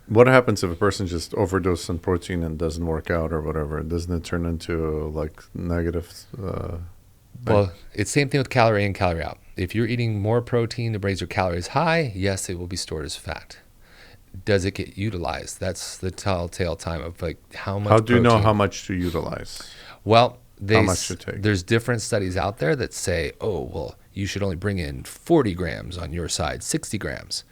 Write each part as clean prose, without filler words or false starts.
What happens if a person just overdoses on protein and doesn't work out or whatever? Doesn't it turn into like negative? Like, Well, it's same thing with calorie in, calorie out. If you're eating more protein to raise your calories high, yes, it will be stored as fat. Does it get utilized? That's the telltale time of like how how much do you know how protein. much to utilize? Well, How much to take? there's different studies out there that say, oh, well, you should only bring in 40 grams on your side, 60 grams.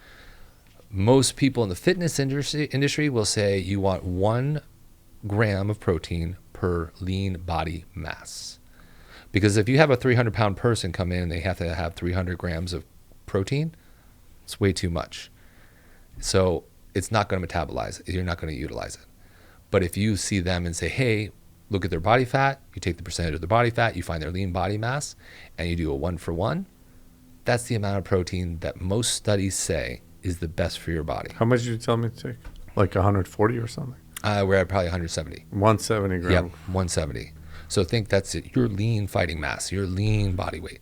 Most people in the fitness industry will say you want 1 gram of protein per lean body mass. Because if you have a 300-pound person come in and they have to have 300 grams of protein, it's way too much. So it's not going to metabolize. You're not going to utilize it. But if you see them and say, hey, look at their body fat, you take the percentage of their body fat, you find their lean body mass, and you do a 1-for-1, that's the amount of protein that most studies say is the best for your body. How much did you tell me to take? Like 140 or something? We're at probably 170. 170 Yep, gram. 170. So think that's it. Your lean fighting mass, your lean body weight.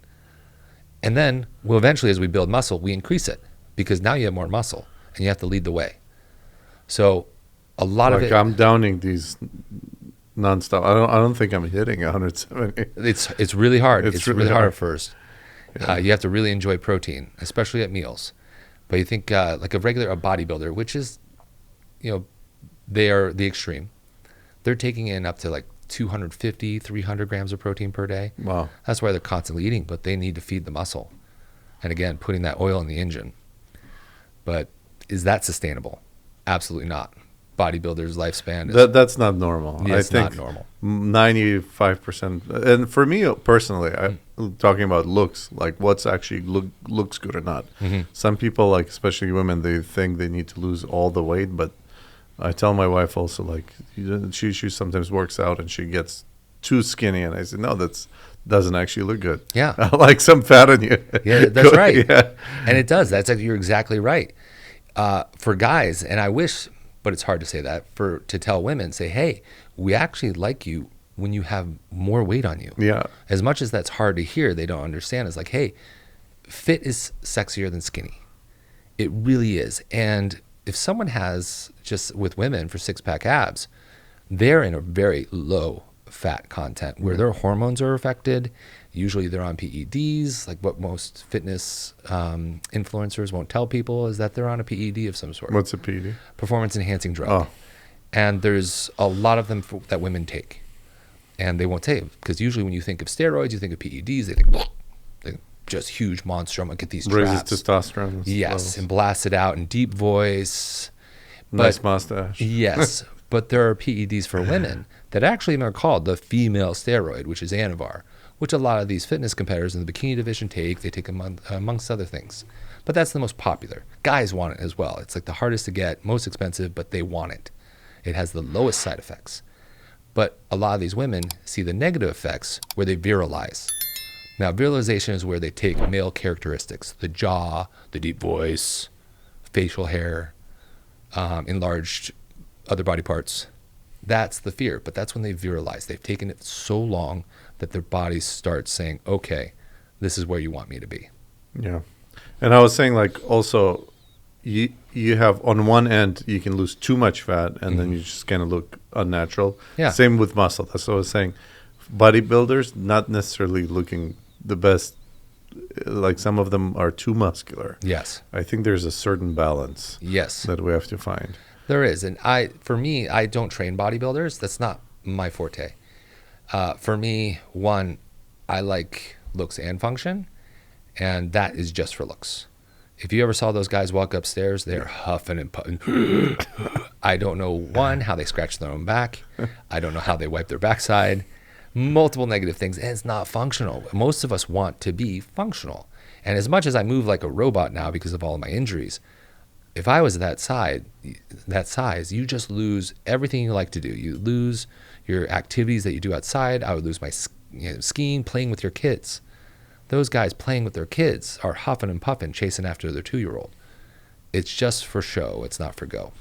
And then, well, eventually, as we build muscle, we increase it because now you have more muscle and you have to lead the way. So a lot of Like it, I'm downing these nonstop. I don't think I'm hitting 170. it's really hard. It's It's really really hard hard. at first. Yeah. You have to really enjoy protein, especially at meals. But you think like a bodybuilder, which is, they are the extreme. They're taking in up to like 250, 300 grams of protein per day. Wow. That's why they're constantly eating, but they need to feed the muscle. And again, putting that oil in the engine. But is that sustainable? Absolutely not. Bodybuilders' lifespan is That's not normal. yeah, I it's think not normal. 95%. And for me personally, talking about looks, like what's actually looks good or not. Mm-hmm. Some people, like especially women, they think they need to lose all the weight, but I tell my wife also, like she sometimes works out and she gets too skinny, and I said no, that's doesn't actually look good. Yeah. I like some fat on you. Yeah, that's right. Yeah. And it does. You're exactly right. For guys, and I wish, but it's hard to say that, to tell women, say, hey, we actually like you when you have more weight on you. Yeah. As much as that's hard to hear, they don't understand. It's like, hey, fit is sexier than skinny. It really is. And if someone has, just with women for 6-pack abs, they're in a very low fat content where their hormones are affected. Usually they're on PEDs. Like what most fitness influencers won't tell people is that they're on a PED of some sort. What's a PD? Performance enhancing drug. Oh. And there's a lot of them that women take. And they won't tell you because usually when you think of steroids, you think of PEDs. They think, they just huge monster. I'm going to get these Raises traps. testosterone. Yes, levels. and blast it out in deep voice. Nice mustache. Yes, but there are PEDs for women that actually are called the female steroid, which is Anavar, which a lot of these fitness competitors in the bikini division take. They take amongst other things. But that's the most popular. Guys want it as well. It's like the hardest to get, most expensive, but they want it. It has the lowest side effects. But a lot of these women see the negative effects where they virilize. Now, virilization is where they take male characteristics, the jaw, the deep voice, facial hair, enlarged other body parts. That's the fear, but that's when they virilize. They've taken it so long that their bodies start saying, okay, this is where you want me to be. Yeah. And I was saying, like, also, you have on one end, you can lose too much fat, and then you just kind of look unnatural. Yeah. Same with muscle. That's what I was saying. Bodybuilders, not necessarily looking the best. Like, some of them are too muscular. Yes. I think there's a certain balance Yes, that we have to find. there is. And for me, I don't train bodybuilders. That's not my forte. For me, one, I like looks and function, and that is just for looks. If you ever saw those guys walk upstairs, they're huffing and puffing. I don't know, one, how they scratch their own back. I don't know how they wipe their backside. Multiple negative things, and it's not functional. Most of us want to be functional. And as much as I move like a robot now because of all of my injuries, if I was that size, you just lose everything you like to do. You lose your activities that you do outside. I would lose my skiing, playing with your kids. Those guys playing with their kids are huffing and puffing, chasing after their 2-year-old. It's just for show. It's not for go.